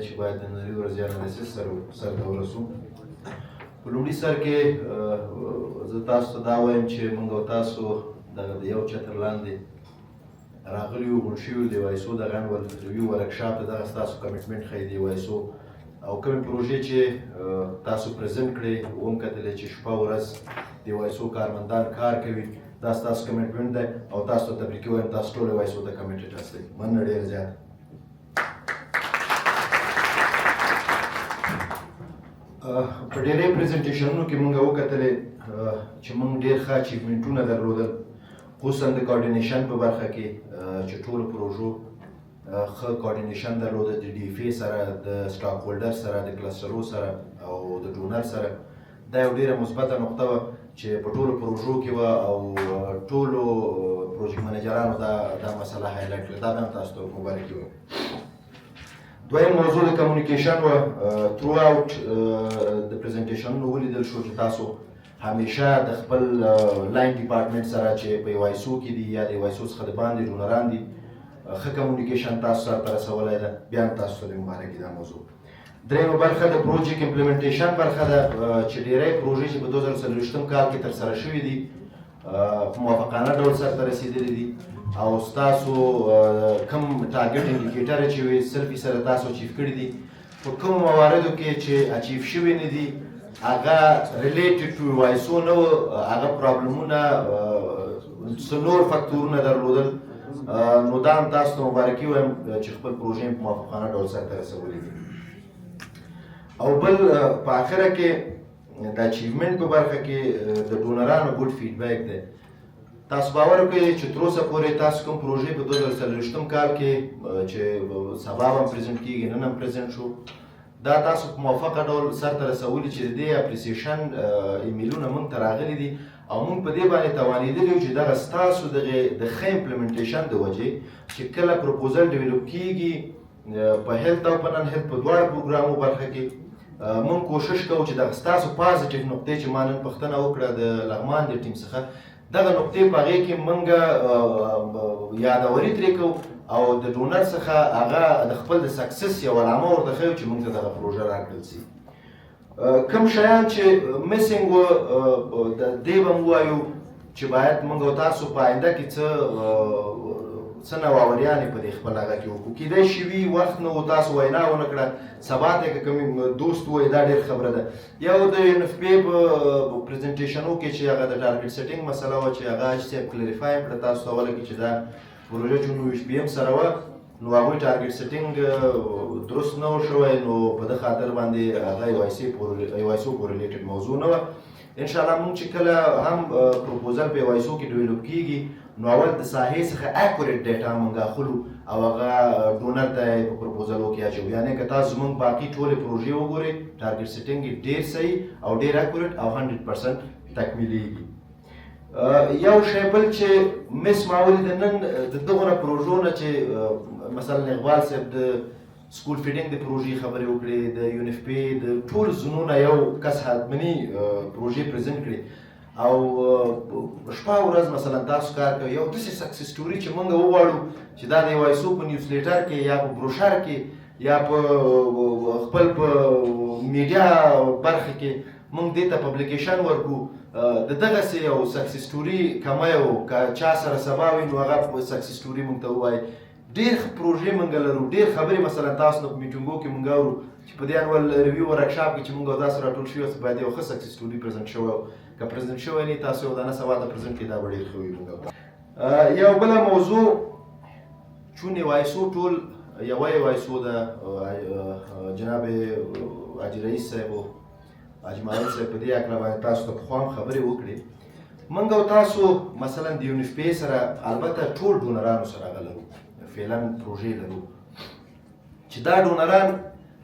چې باید د نړۍ ورځې انالیسس سر ته ورسو. په لومړي سر کې زه تاسو ته دا وایم چې موږ او تاسو د یو چتر لاندې راغلي یو غونډ شوي د AYSO د غنډ ریویو ورکشاپ ته دغه ستاسو کمیټمنټ ښیي د AYSO او کومې پروژې چې تاسو پرزنټ کړې وم کتلې چې شپه ورځ د AYSO کارمندان کار کوي، دا ستاسو کمیټمنټ دی او تاسو ته تبریکې وایم، تاسو ټول AYSO ته کمیټډ هستئ. مننه ډېره زیاته. په ډېری پریزنټیشنونو کې موږ وکتلې چې موږ ډېر ښه اچیومنټونه درلودل، خصوصا د کوارډینیشن په برخه کې چې ټولو پروژو ښه کوارډینیشن درلوده د DFA سره، د سټاک هولډر سره، د کلسټرو سره او د ډونر سره. دا یو ډېره مثبته نقطه وه چې په ټولو پروژو کې وه او ټولو پروجیکټ منیجرانو دا مسله هایلایټ کړه. دا به هم تاسو ته مبارکي وایم. دویم موضوع د کمیونیکیشن وه. ترو اوټ د پریزنټیشنونو ولیدل شو چې تاسو همیشه د خپل لاین ډپارټمنټ سره چې په AYSO کې دي یا د AYSO څخه د باندې ډونران دي ښه کمیونیکیشن تاسو سره ته رسولی ده. بیا هم تاسو ته د مبارکي دا موضوع. درېیمه برخه د پروجیکټ امپلیمنټیشن برخه ده چې ډېری پروژې چې په 2024 کال کې ترسره شوي دي په موافقانه ډول سرته رسېدلي دي او ستاسو کوم ټارګټ انډیکیټر چې وي 100% تاسو اچیف کړي دي. په کومو مواردو کې چې اچیف شوي نه دي هغه ریلیټډ ټو AYSO نه وو، هغه پرابلمونه څه نور فکتورونه درلودل، نو دا هم تاسو ته مبارکي وایم چې خپل پروژې په موافقانه ډول سرته رسولي دي. او بل په آخره کې د اچیومنټ په برخه کې د ډونرانو ګډ فیډبیک دی. تاسو باور وکړئ چې تر اوسه پورې تاسو کوم پروژې په 2024 کال کې چې سبا هم پرزنټ کېږي، نن هم پرزنټ شو، دا تاسو په موافقه ډول سرته رسولي چې د دې اپریسیشن ایمیلونه موږ ته راغلي دي او موږ په دې باندې توانېدلي یو چې دغه ستاسو د ښه امپلیمنټیشن د وجې چې کله پروپوزل ډیولپ کېږي په هیلث او په نن هیلث په دواړو پروګرامو برخه کې موږ کوشش کوو چې دغه ستاسو پازیټیو نقطې چې ما نن پوښتنه وکړه د لغمان د ټیم څخه، دغه نقطې په هغې کې موږ یادوري ترې کوو او د ډونر څخه هغه د خپل د سکسس یوه علامه ورته ښیو چې موږ ته دغه پروژه راکړل شي. کوم شیان چې میسینګ وه دې به م ووایو چې باید موږ او تاسو په آینده کې څه نوآوریانې په دې خپل هغه کې وکړو. کیدای شي وي وخت نه و تاسو وینا ونه کړه، سبا ته که کوم دوست ووایي دا ډېر خبره ده. یو د NFPA په پریزنټیشنو کې چې هغه د ټارګټ سیټینګ مسله وه چې هغه حاجي صاحب کلیریفای کړه تاسو ته اوله کې چې دا پروژه چې نو HPM سره وه نو هغوی ټارګټ سیټینګ درست نه و شوی، نو په دې خاطر باندې هغه AYSO کورلیټډ موضوع نه وه. انشاءالله موږ چې کله هم پروپوزل په AYSO کې ډیولپ کېږي نو اول د ساحې څخه اکورېټ ډیټا موږ اخلو او هغه ډونر ته یې په پروپوزلو کې اچوو. یعنې که تاسو زموږ باقي ټولې پروژې وګورئ ټارګټ سیټینګ یې ډېر صحیح او ډېر اکورېټ او 100% تکمیلېږي. یو شی بل چې مس ما ولیده نن د دغو نه پروژو نه چې مثلا اقبال صاحب د سکول فیډینګ د پروژې خبرې وکړې، د UNFPA د ټول زونونه یو کس حتمني پروژې پرزنټ کړي او شپه ورځ مثلا تاسو کار کوي. یو داسې سکسس سټوري چې موږ وغواړو چې دا د AYSO په نیوزلیټر کې یا په بروشر کې یا په خپل په میډیا برخه کې موږ دې ته پبلیکیشن ورکړو، د دغسې یو سکسس سټوري کمی و که چا سره سبا وي نو هغه سکسس سټوري موږ ته ووایي. ډېر پروژې موږ لرو، ډېر خبرې مثلا تاسو نه په میټینګو کې موږ اورو چې په دې انول ریویو ورکشاپ کې چې موږ او تاسو راټول شوي اوس باید یو ښه سکسس سټوري پرزنټ شوی و. که پرزنټ شوی نه تاسو یو دانه سوال ته پرزنټ کړئ دا به ډېر ښه وي. یو بله موضوع چون AYSO ټول یوه AYSO ده، جناب حاجي رئیس صاحب او حاجي معلم صاحب په دې هکله باندې تاسو ته پخوا هم خبرې وکړې. موږ او تاسو مثلا د UNFPA سره البته ټول ډونرانو سره هغه لرو، فعلا پروژې لرو چې دا ډونران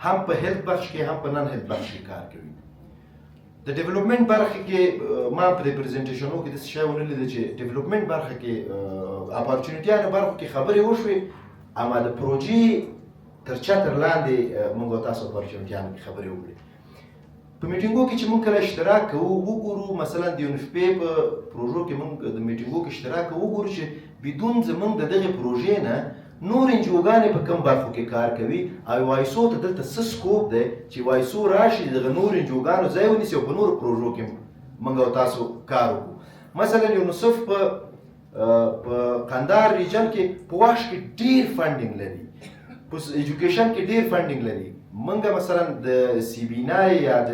هم په هیلث بخش کې هم په نن هیلث بخش کې کار کوي. د ډیولپمنټ برخه کې ما په دې پریزنټیشنو کې داسې شی ونه لیده چې ډیولپمنټ برخه کې اپارچونیټیانو برخو کې خبرې وشوې، اما د پروژې تر چتر لاندې موږ او تاسو اپارچونیټیانو کې خبرې وکړې. په میټینګو کې چې موږ کله اشتراک کوو وګورو مثلا د UNFPA په پروژو کې موږ د میټینګو کې اشتراک کوو وګورو چې بدون زموږ د دغې پروژې نه نور انجوګانې په کوم برخو کې کار کوي او وایسو ته دلته څه سکوپ دی چې وایسو راشي دغه نور انجوګانو ځای ونیسي او په نورو پروژو کې موږ او تاسو کار وکړو. مثلا یونیسف په قندهار ریجن کې په واش کې ډېر فنډینګ لري، په ایجوکیشن کې ډېر فنډینګ لري. موږ مثلا د سی بی نای یا د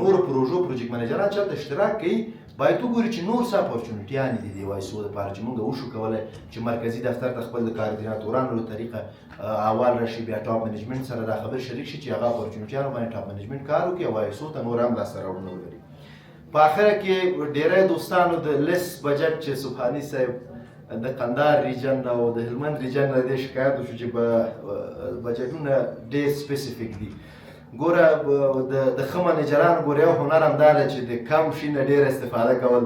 نورو پروژو پروجیکټ منیجران چلته اشتراک کوي، باید وګوري چې نور څه اپورچونټیانې دي د وایسو دپاره چې موږ وشو کولی چې مرکزي دفتر ته خپل د کاردیناتورانو له طریقه اول راشي، بیا ټاپ منیجمنټ سره دا خبر شریک شي چې هغه اپورچونټیانو باندې ټاپ منیجمنټ کار وکړي او وایسو ته نور هم لاسته راوړنه ولري. په اخره کې ډیری دوستانو د لیست بجټ چې سبحاني صاحب د قندهار ریجن او د هلمند ریجن نه دې شکایت وشو چې بجټونه ډېر سپیسیفیک دي. ګوره د ښه منیجرانو ګوره یو هنر همدا دی چې د کم شي نه ډېره استفاده کول،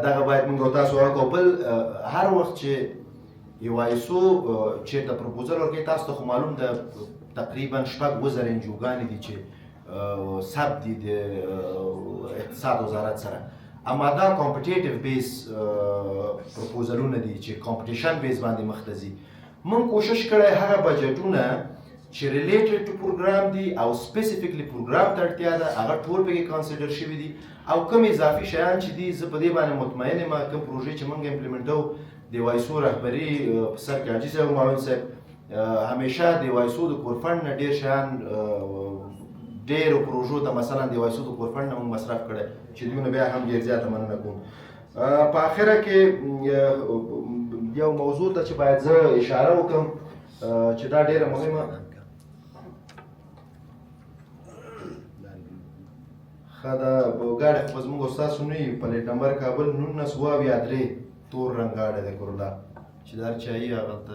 دغه باید موږ او تاسو وکړو. بل هر وخت چې یو وایسو چېرته پروپوزل ورکوي، تاسو ته خو معلوم ده تقریبا 6,000 انجوګانې دي چې ثبت دي د اقتصاد وزارت سره، اما دا کمپټیټیو بیس پروپوزلونه دي چې کمپټیشن بیس باندې مخ ته ځي. موږ کوشش کړی هغه بجټونه چې ریلیټډ ټو پروګرام دي او سپیسیفیکلی پروګرام ته اړتیا ده هغه ټول پکې کنسیډر شوي دي، او کوم اضافي شیان چې دي زه په دې باندې مطمئن یم کوم پروژې چې موږ امپلیمنټوو د وایسو رهبري په سر کې حاجي صاحب او معاون صاحب همیشه د وایسو د کورفنډ نه ډېر شیان ډېرو پروژو ته مثلا د وایسو د کورفنډ نه موږ مصرف کړی چې دوی نه بیا هم ډېر زیاته مننه کوم. په آخره کې یو موضوع ته چې باید زه اشاره وکړم چې دا ډېره مهمه ښه ده، ګاډی خو به زموږ او ستاسو نه وي، پلیټ نمبر کابل 1973 تور رنګ ګاډی دی کورلا چې دا هر چا یي هغلته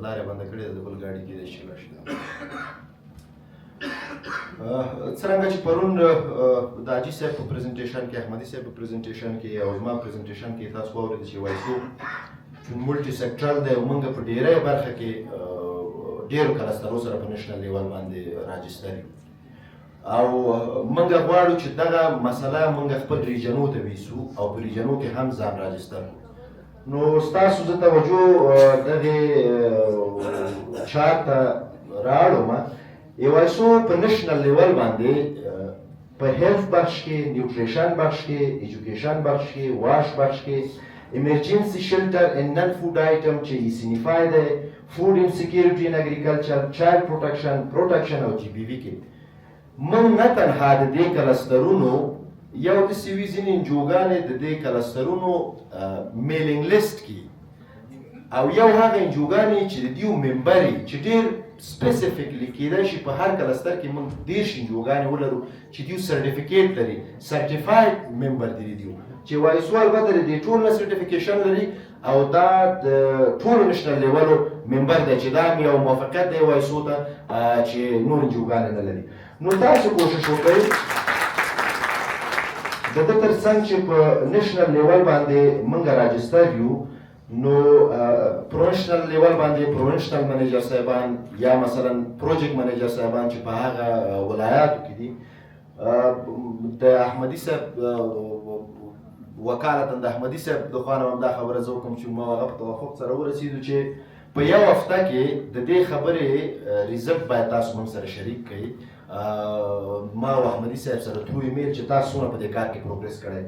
لاره بنده کړې ده د بل ګاډي کېدای شي راشي. څرنګه چې پرون د حاجي صاحب په پریزنټیشن کې، احمدي صاحب په پریزنټیشن کې او زما پریزنټیشن کې تاسو واورېد چې وایسو چون ملټي سیکټرل دی او موږ په ډېری برخه کې ډېرو کلسترو سره په نیشنل لیول باندې راجستر یو او موږ غواړو چې دغه مسله موږ خپل ریجنو ته ویسو او په ریجنو کې هم ځان راجستر کړو. نو ستاسو زه توجه دغې چارت ته راوړم. AYSO په نشنل لیول باندې په هیلث بخش کې، نیوټریشن بخش کې، ایجوکیشن بخش کې، واش بخش کې، ایمرجنسي شلټر اینڈ نن فوډ آیټم چې ایسینیفای دی، فوډ انسیکیورټي ان اګریکلچر، چایلډ پروټیکشن او جی بی وي کې موږ نه تنها د دې کلسترونو یو داسې وي ځینې انجوګانې د دې کلسترونو میلینګ لیسټ کې او یو هغه انجوګانې چې د دیو ممبر یي چې ډېر سپیسیفیکلی کېدای شي په هر کلستر کې موږ 10 انجوګانې ولرو چې دیو سرټیفیکیټ لري، سرټیفاید ممبر دي دیو چې وایسو البته د دې ټول نه سرټیفیکیشن لري او دا د ټولو نشنل لیولو ممبر دی چې دا هم یو موافقت دی وایسو ته چې نور انجوګانې نه لري. نو تاسو کوشش وکړئ د ده تر څنګ چې په نشنل لیول باندې موږ راجستر یو، نو پروفیشنل لیول باندې پروفیشنل منیجر صاحبان یا مثلا پروجیکټ منیجر صاحبان چې په هغه ولایاتو کې دي، د احمدي صاحب وکالتا د احمدي صاحب د خوا نه هم دا خبره زه وکړم چې ما هغه په توافق سره ورسېدو چې په یو هفته کې د دې خبرې ریزلټ باید تاسو موږ سره شریک کړئ. ما او احمدي صاحب سره تھرو ایمیل چې تاسو څومره په دې کار کې پروګرس کړی.